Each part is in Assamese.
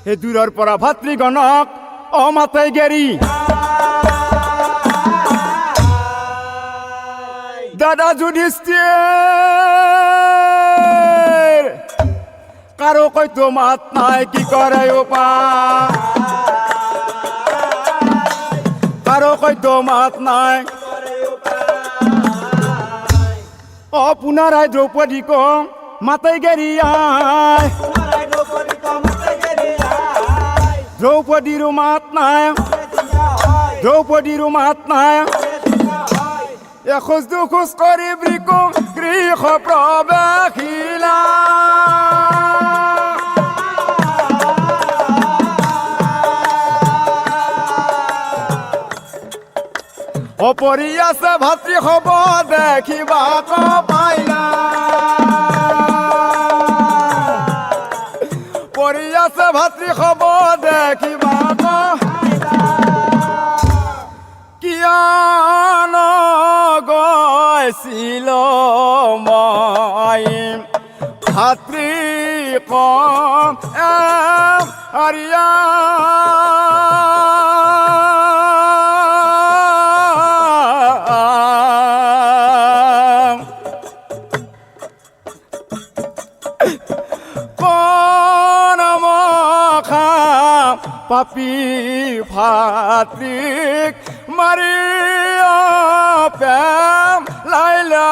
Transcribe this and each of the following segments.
হে দূৰৰ পৰা ভাতৃগণক অমাতাই গেৰি দাদা যুধিষ্ঠিৰ কাৰো কৈতো মাত নাই কি কৰে উপায় কাৰো কৈতো মাত নাই পুনৰাই দ্ৰৌপদীক মাতাই গেৰি আই দ্ৰৌপদীৰো মাত নাই দ্ৰৌপদীৰো মাত নাই এখোজ দুখোজ কৰি বৃক গৃহ প্ৰৱেশিলা অপৰি আছে ভাতৃ হব দেখিবা পাইলা পৰি আছে ভাতৃ হব দেখিবা কিয় গৈছিল মই ভাতৃ কম আৰিয়া পাপি ভাতৃক মাৰিয়া প্ৰেম লাইলা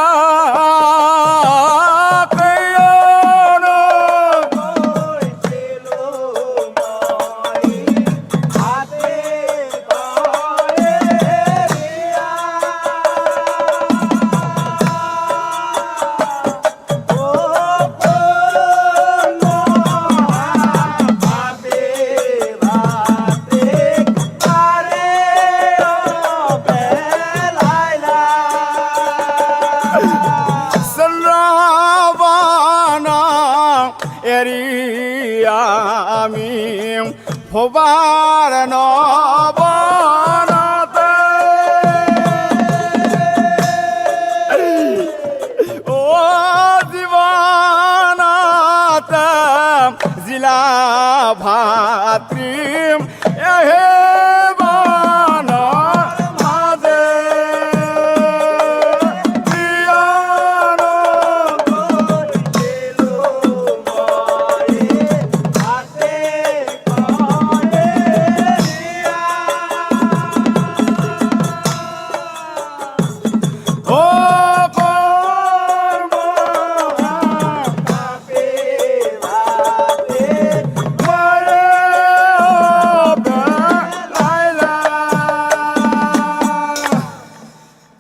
আমি ভবাৰ নবনতে ও জীৱনতে জিলা ভাতৃ এহে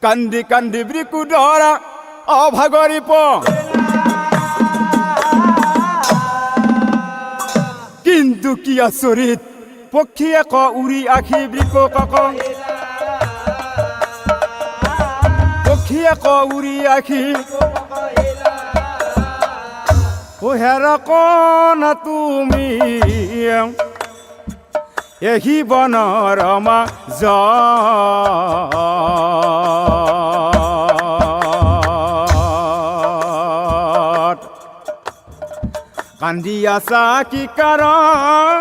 কান্দি কান্দি বৃকু ধৰা অভাগৰি কিন্তু কি আচৰিত পক্ষীয়ে ক উৰি আখি বৃকক পক্ষীয়ে ক উৰি আখি ও হেৰা কণ তুমি এহি বনৰ মাজত কান্দি আছা কি কাৰণ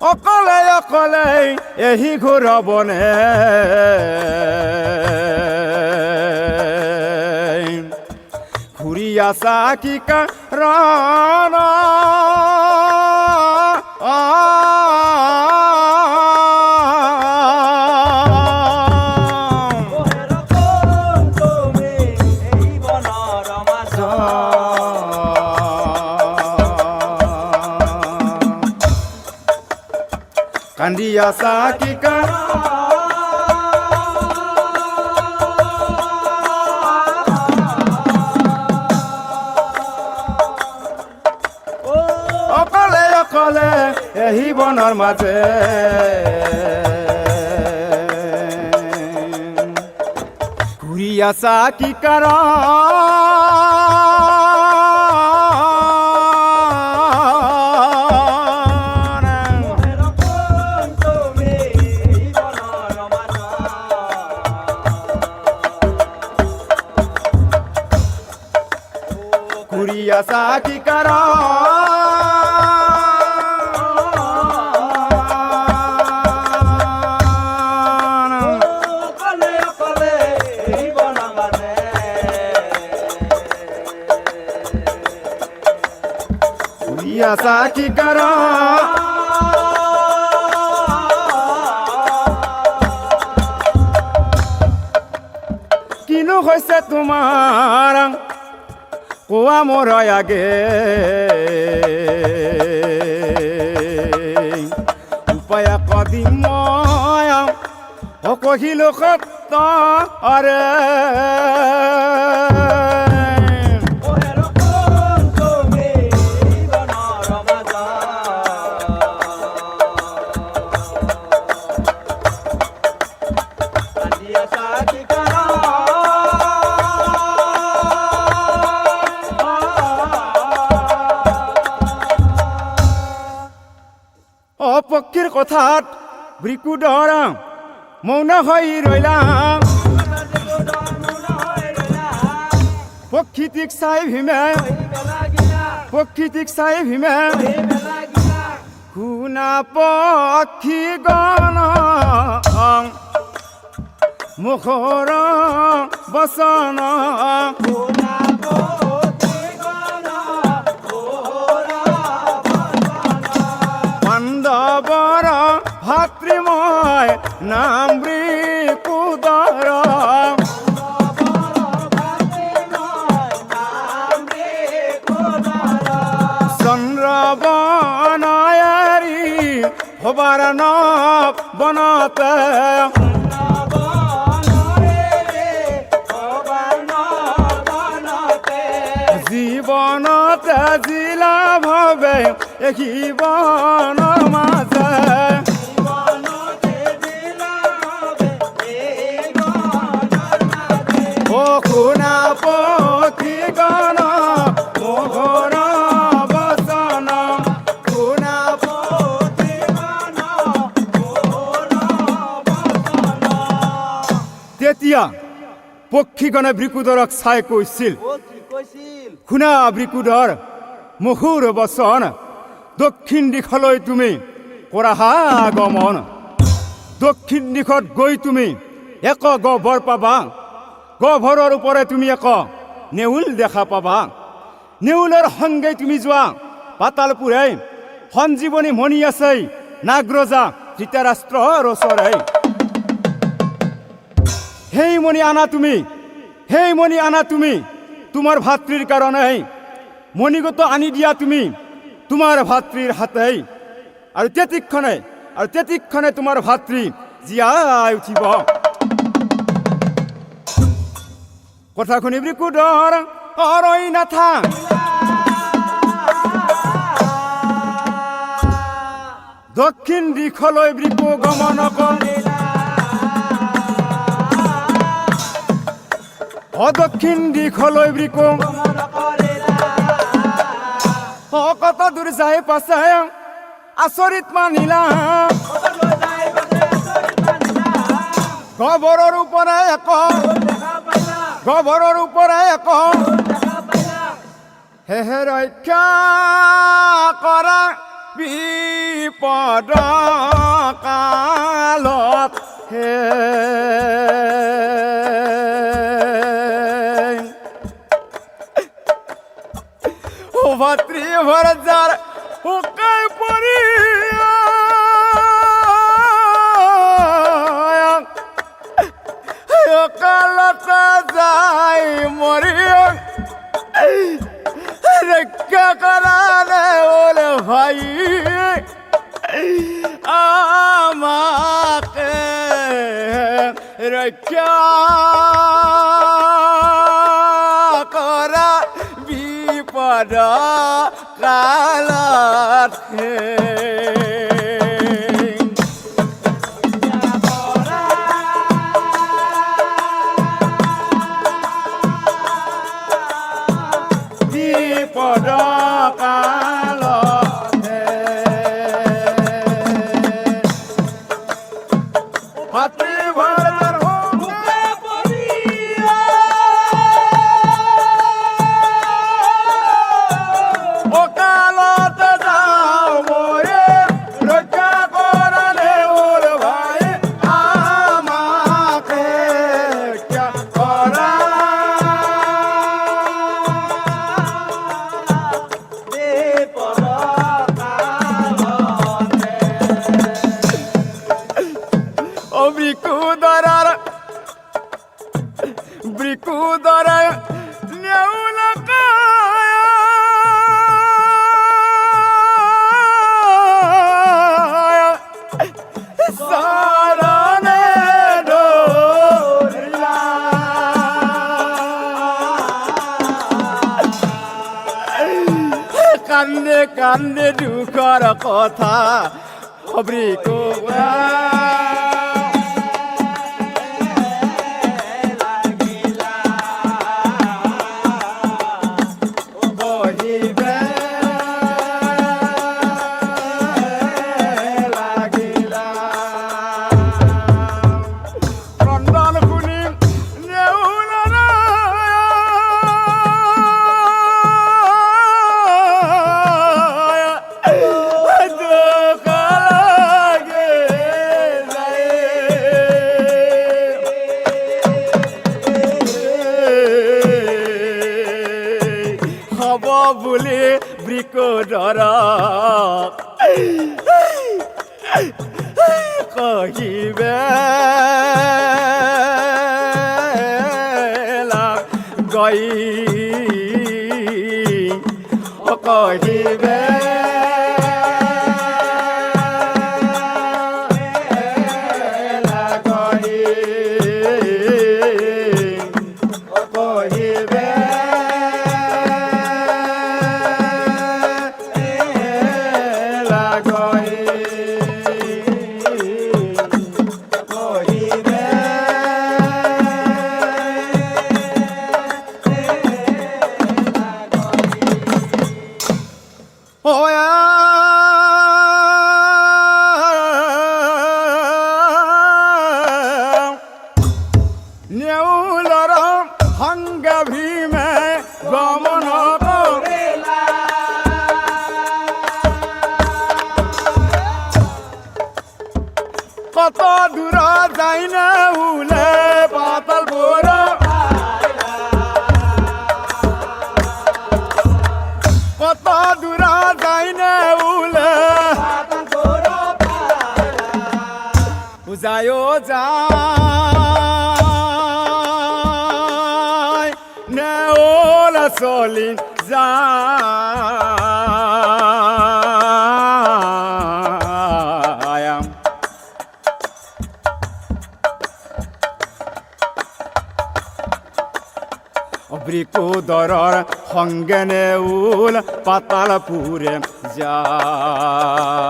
অকলে অকলে এহি ঘূৰবনে ঘূৰি আছা কি কাৰণ কান্দি আছা কি অকলে অকলে এহি বনৰ মাজে ঘূৰি আছা কি কাৰণ শুই আছা কি কাৰণ শুই আছা কি কাৰণ কিনো হৈছে তোমাৰ কোৱা মোৰ আগে উপায় কদিম মই কহিলো সত্য আৰে পক্ষীৰ কথাত ব্ৰিকুডৰ মৌন হৈ ৰৈলা পক্ষীটিক চাই ভীমে শুনা পক্ষী গণ মুখৰ বচন পাণ্ডৱৰ ভাতৃময় নাম ব্ৰিকুদৰ চন্দ্ৰবনয়াৰী ভবাৰ নৱ বনতে জীৱনতে জিলা ভাৱে জীৱনৰ মাজে শুনা পক্ষী গণ মোহৰ বচন শুনা পক্ষী গণ মোহৰ বচন তেতিয়া পক্ষীগণে ব্ৰিকুদৰক চাই কৈছিল শুনা ব্ৰিকুদৰ মুখৰ বচন দক্ষিণ দিশলৈ তুমি কৰাহা গমন দক্ষিণ দিশত গৈ তুমি এক গহ্বৰ পাবা গহ্বৰৰ ওপৰে তুমি এক নেউল দেখা পাবা নেউলৰ সংগে তুমি যোৱা পাতালপুৰে সঞ্জীৱনী মণি আছে নাগৰজা ধৃতৰাষ্ট্ৰৰ ওচৰে সেই মণি আনা তুমি তোমাৰ ভাতৃৰ কাৰণে মণিগত আনি দিয়া তুমি তোমাৰ ভাতৃৰ হাতে আৰু তেতিক্ষণে তোমাৰ ভাতৃ জীয়াই উঠিব কথা শুনি ব্ৰিকুদৰ অৰৈ নাথা দক্ষিণ দিশলৈ ব্ৰিকু গমন কৰিলা দক্ষিণ দিশলৈ ব্ৰিকু কত দূৰ যাই পাছে আচৰিত মানিলা গহ্বৰৰ ওপৰে এক হেহে ৰক্ষা কৰা বিপদ কালত হে ভাতৃ ভৰজাৰ শুকাই পৰি কালতা যাই মৰি ৰক্ষা কৰালে ওলে ভাই আমাকে ৰক্ষা কৰা বিপদ কালত বিপদ কালত ভাতৃ ভৰজাৰ বৃকুদরে নেউলক সারনে ডোরিলা কান্দে কান্দে দুঃখর কথা বৃকুদা বলে বৃকুদর কহিবে গই কহিবে নেউলর হঙ্গে ভীমে গমন করিলা কত দূর যাই নেউলে পাতালপুর কত দূর যাই নেউলে যায় যায় নেওলা চলি যায় বৃকুদরর সঙ্গে নেউল পাতালপুরে যায়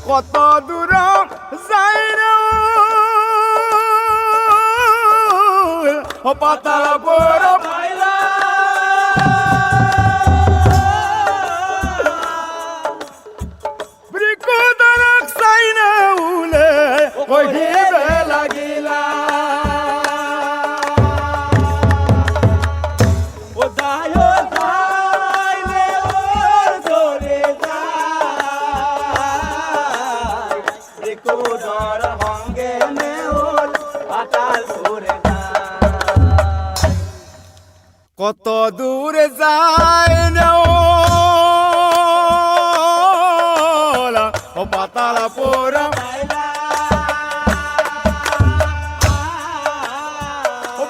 কত দূর যাই ও পাতালপুর বৃকুদর যাই নেউলে কহিবে লাগিলা কত দূরে যায় নেওলা ও পাতালপুর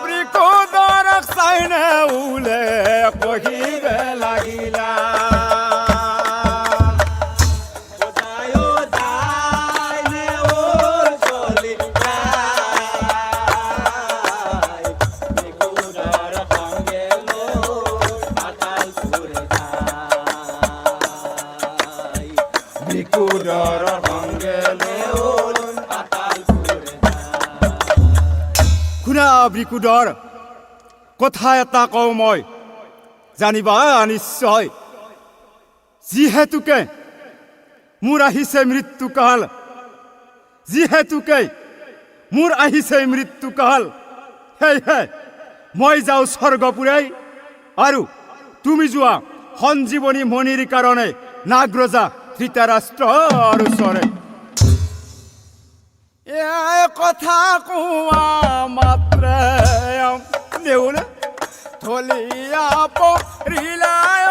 বৃকুদর যাই নেউলে কহিবে লাগিলা বৃকুদর সঙ্গে নেউল পাতালপুরে শুনা বৃকুদর কথা এটা কওঁ মই জানিবা নিশ্চয় যিহেতুকে মোৰ আহিছে মৃত্যুকাল যিহেতুকে মোৰ আহিছে মৃত্যুকাল সেয়েহে মই যাওঁ স্বৰ্গপুৰে আৰু তুমি যোৱা সঞ্জীৱনী মণিৰ কাৰণে নাগৰজা ধৃতৰাষ্ট্ৰৰ ওচৰে কথা কোৱা মাত্ৰে নেউল থলিয়া পৰিলায়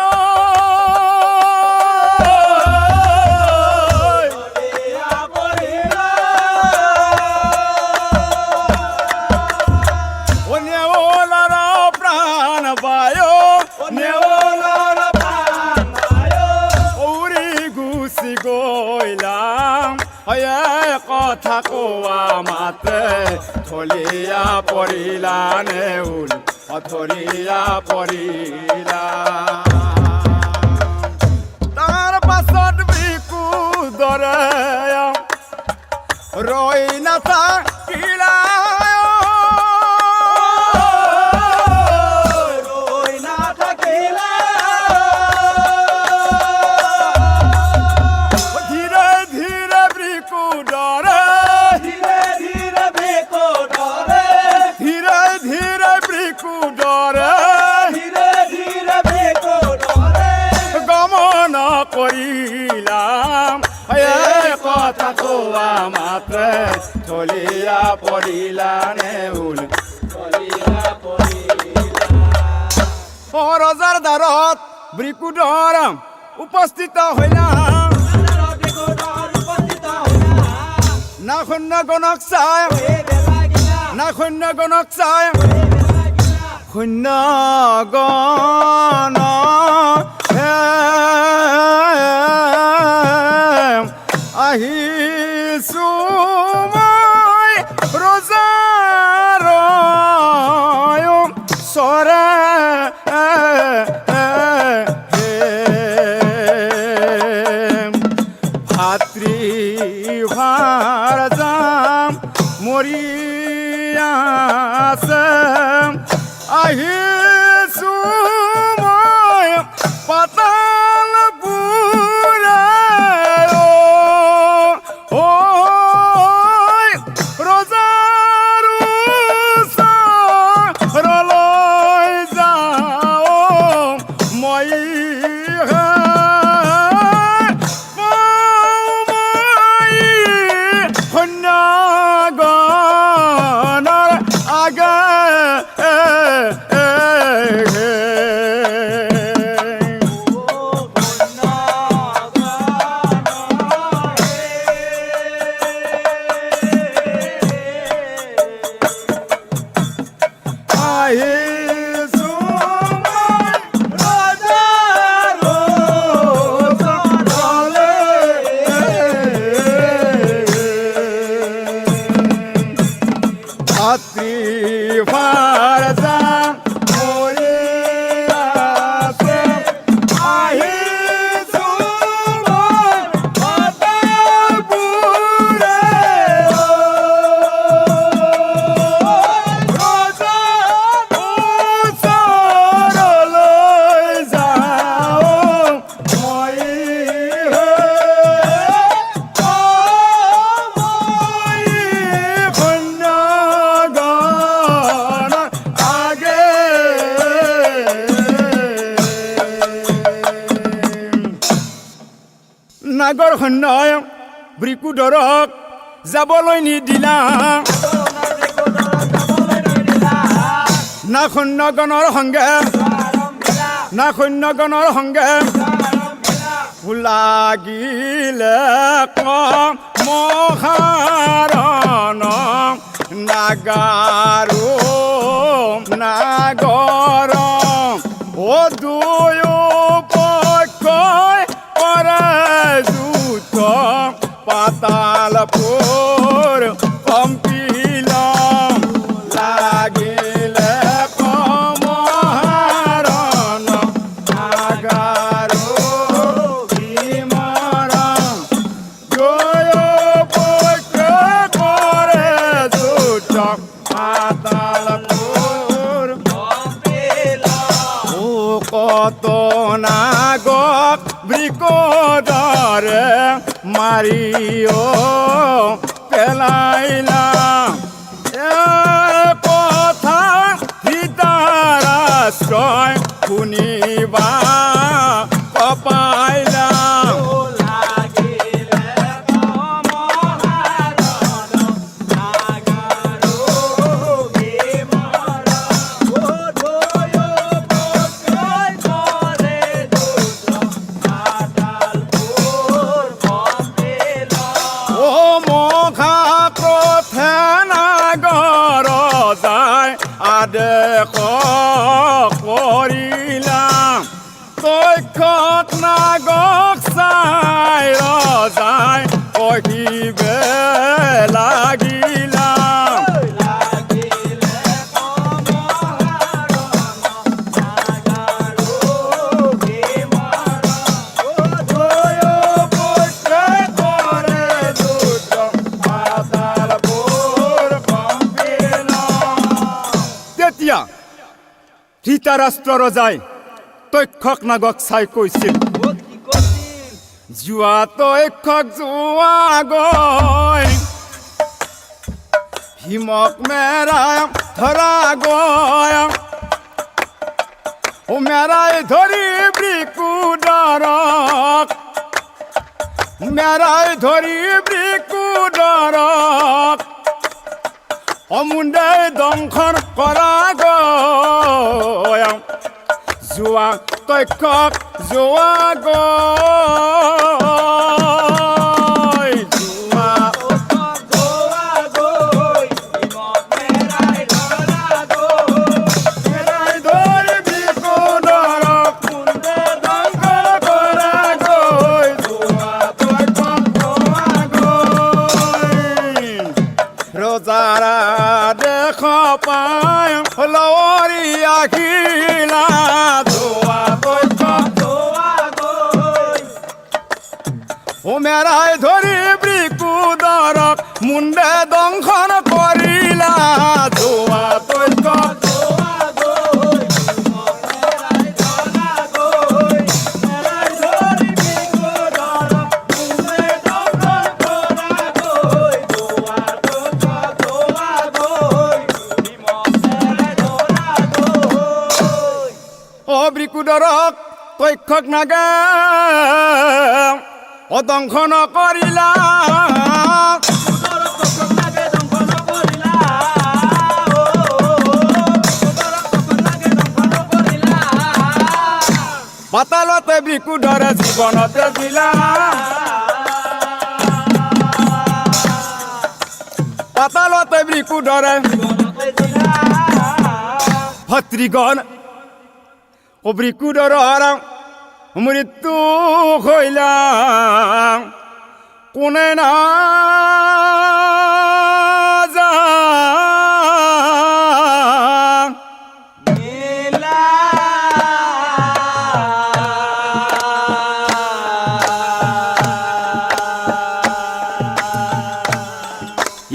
কথা কোৱা মাতে থলিয়া পৰিলা নেউল অথৰিয়া পৰিলা তাৰ পাছত বিকু দৰে ৰৈ নাথাকিলা কৰিলাম কথা কোৱা মাত্ৰে থলিয়া পৰিলা নেউল ৰজাৰ দ্বাৰত ব্ৰিকুদৰ উপস্থিত হইলাম না সৈন্যগণক চাই না সৈন্যগণক চাই সৈন্যগণ আহিছো মই ৰজাৰ চৰে ভাতৃভাৰ যাম মৰি আছে আহিছো মই পাতালপুৰ ৰজাৰ ওচৰলৈ যাওঁ মই সৈন্যগণৰ আগে ভাতৃভাৰ যাম মৰি আছে আহিছো মই পাতালপুৰে ৰজাৰ ওচৰলৈ যাওঁ মই নাগৰ সৈন্যই ব্ৰিকুদৰক যাবলৈ নিদিলা না সৈন্যগণৰ সংগে লাগিলে মহাৰণ নাগৰ দুয়ো পক্ষই যুদ্ধ পাতালপুৰ কম্পিলম লাগিলে মহাৰণ নাগাৰো ভীমৰম দুয়ো পক্ষে কৰে যুদ্ধ পাতালপুৰ কত নাগক ব্ৰিকুদৰে মাৰিও পেলাইলা কথা ধৃতৰাষ্ট্ৰই শুনিবা কপাইলা দেখ কৰিলাম তক্ষক নাগক চাই ৰজাই কহিবে লাগিলাম তেতিয়া ধৃতৰাষ্ট্ৰ ৰজাই তক্ষক নাগক চাই কৈছিল যোৱা তক্ষক যোৱা গৈ ভীমক মেৰাই ধৰা গৈ মেৰাই ধৰি বৃকুদৰক মেৰাই ধৰি বৃকুদৰক অমুণ্ডে দংশন কৰা গৈ যোৱা তক্ষক যোৱা গৈ যোৱা মেৰাই ধৰি বৃকুদৰক মুণ্ডে দংশন কৰা গৈ যোৱা তক্ষক যোৱা গৈ ৰজাৰা দেখ পাই লৰি আহিলা যোৱা তক্ষক যোৱা গৈ মেৰাই ধৰি বৃকুদৰক মুণ্ডে দংশন কৰিলা যোৱা তক্ষক যোৱা গৈ মেৰাই ধৰি বৃকুদৰক মুণ্ডে দংশন কৰা গৈ যোৱা তক্ষক যোৱা গৈ বৃকুদৰক তক্ষক নাগে অদংশন কৰিলা পাতালতে বৃকুদৰে জীৱনতে দিলা পাতালতে বৃকুদৰে ভাতৃগণ বৃকুদৰৰ মৃত্যু হৈলা কোনে না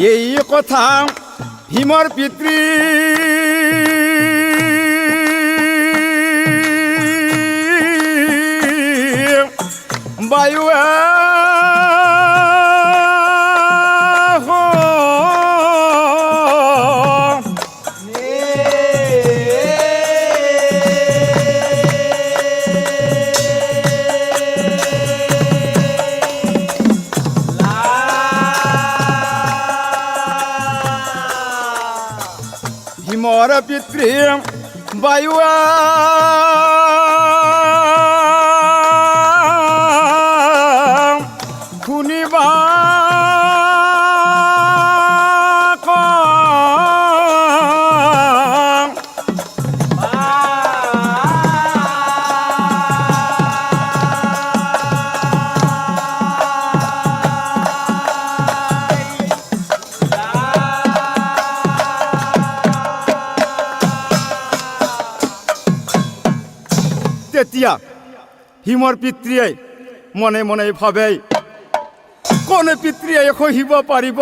এই কথা ভীমৰ পিতৃ বায়ুৱে ভীমৰ পিতৃ বায়ুৱে শুনিবা তেতিয়া ভীমৰ পিতৃয়ে মনে মনে ভাবে কোন পিতৃয়ে সহিব পাৰিব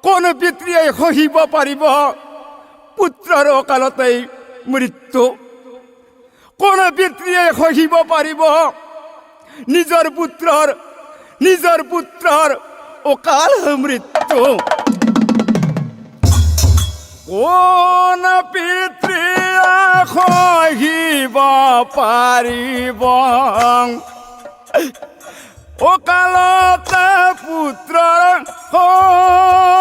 কোন পিতৃয়ে সহিব পাৰিব পুত্ৰৰ অকালতেই মৃত্যু কোন পিতৃয়ে সহিব পাৰিব নিজৰ পুত্ৰৰ অকাল মৃত্যু কোন পিতৃয়ে সহিব পাৰিব অকালতে পুত্ৰৰ সময়ত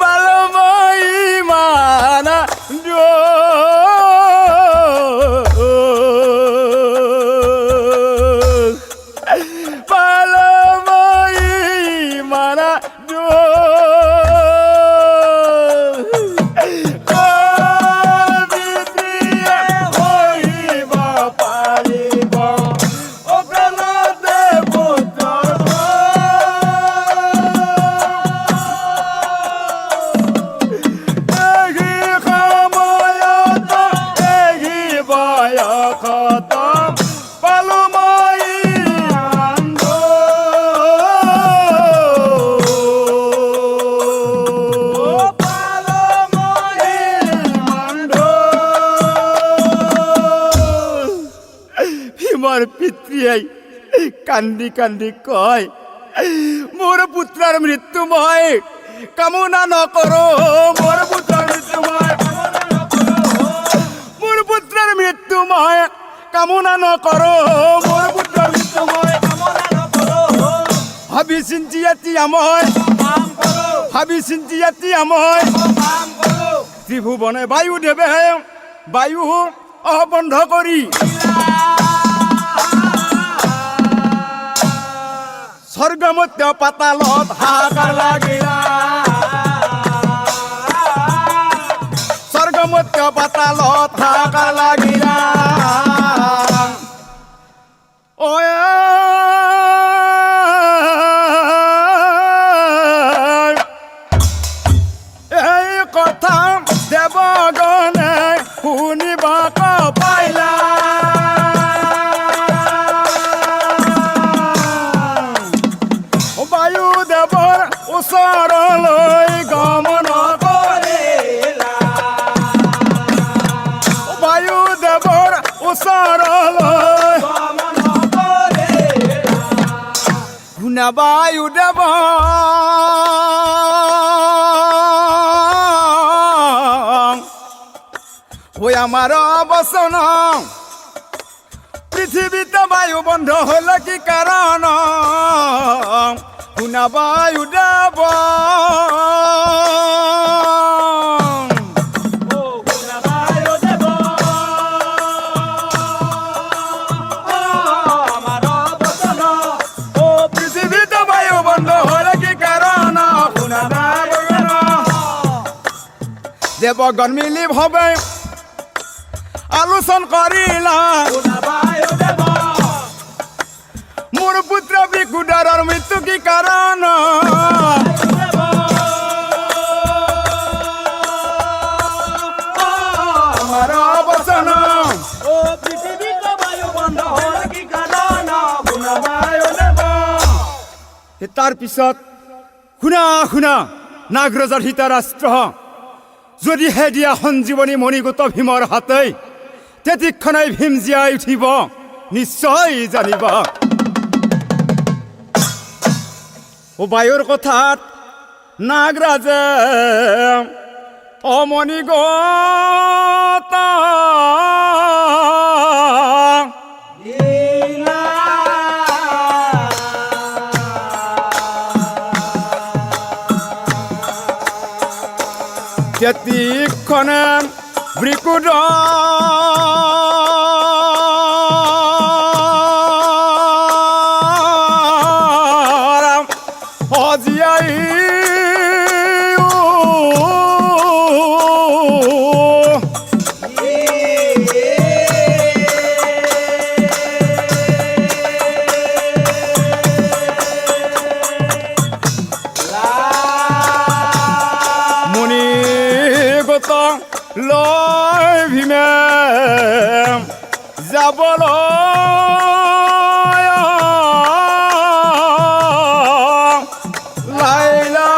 পালমই মানা পালমই মানা পিতৃয়াই কান্দি কান্দি কয় মোৰ পুত্ৰাৰ মৃত্যুময় কামনা নকৰো মোৰ পুত্ৰাৰ মৃত্যুময় মোৰ পুত্ৰাৰ মৃত্যুময় কামনা নকৰো মোৰ পুত্ৰাৰ মৃত্যুময় কামনা নকৰো ভাবি চিন্তি এতিয়া মই ভাবি চিন্তি এতিয়া মই ত্ৰিভুবনে বায়ুদেৱে বায়ু বন্ধ কৰি স্বৰ্গমধ্য পাতালত হাহাকাৰ লাগিলা স্বৰ্গমধ্য পাতালত হাহাকাৰ লাগিলা এই কথা দেৱগণে শুনিবাক পাইলা বায়ুদেৱৰ ওচৰলৈ গমন কৰিলা বায়ুদেৱৰ ওচৰলৈ গমন কৰিলা শুনা বায়ুদেৱ হৈ আমাৰ বচন পৃথিৱীতে বায়ু বন্ধ হল কি কাৰণ শুনা বায়ুদেৱ পৃথিৱীতে বায়ু বন্ধ হল কি কাৰণ শুনা বায়ুদেৱ দেৱগণ মিলি ভাৱে আলোচন কৰিলা মোৰ পুত্ৰ বিকুডাৰৰ মৃত্যু কি কাৰণ আমাৰ বচন তাৰ পিছত শুনা শুনা নাগৰজাৰ হিতাৰাষ্ট্ৰ যদিহে দিয়া সঞ্জীৱনী মণিগোত ভীমৰ হাতে তেতিক্ষণাই ভীম জীয়াই উঠিব নিশ্চয় জানিবা ও বায়ুৰ কথাত নাগৰাজে অমণিগত তেতিক্ষণে বৃকুড অজিয়াই মণিগত লয় ভীমে যাবলৈ লাইলা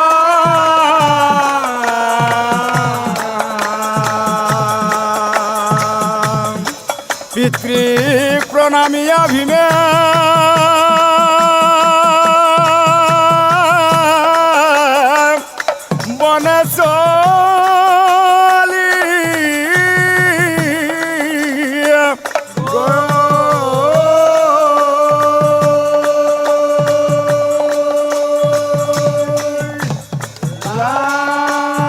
পিতৃ প্ৰণামীয়া ভীমে বনে চলি লা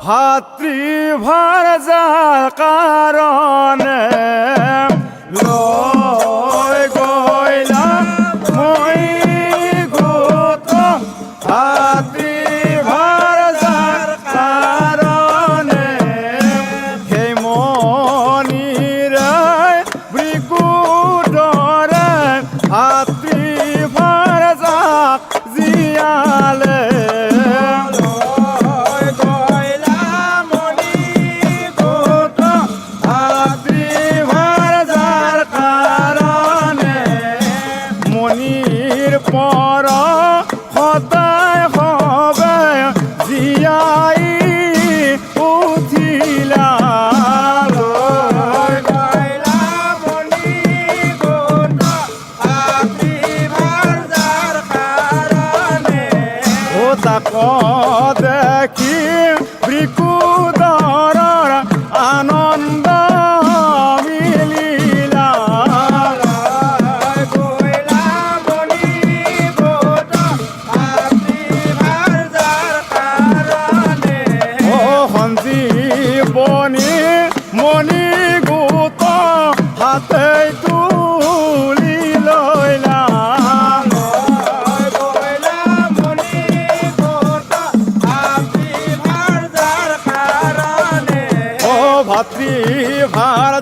ভাতৃভার যার কারণে লয় গইলাম মই গোত ভাতৃভার যার কারণে সেই মনিরে বৃকুদরে ভাতৃভার যাক জিয়ালে পর সদায় হবে জীয়াই উঠিলা ও তাক দেখি বৃকুদৰৰ আনন্দ মিলিলা বনি মনি গোত হাতে তুলি লইলা ও ভাতৃ ভার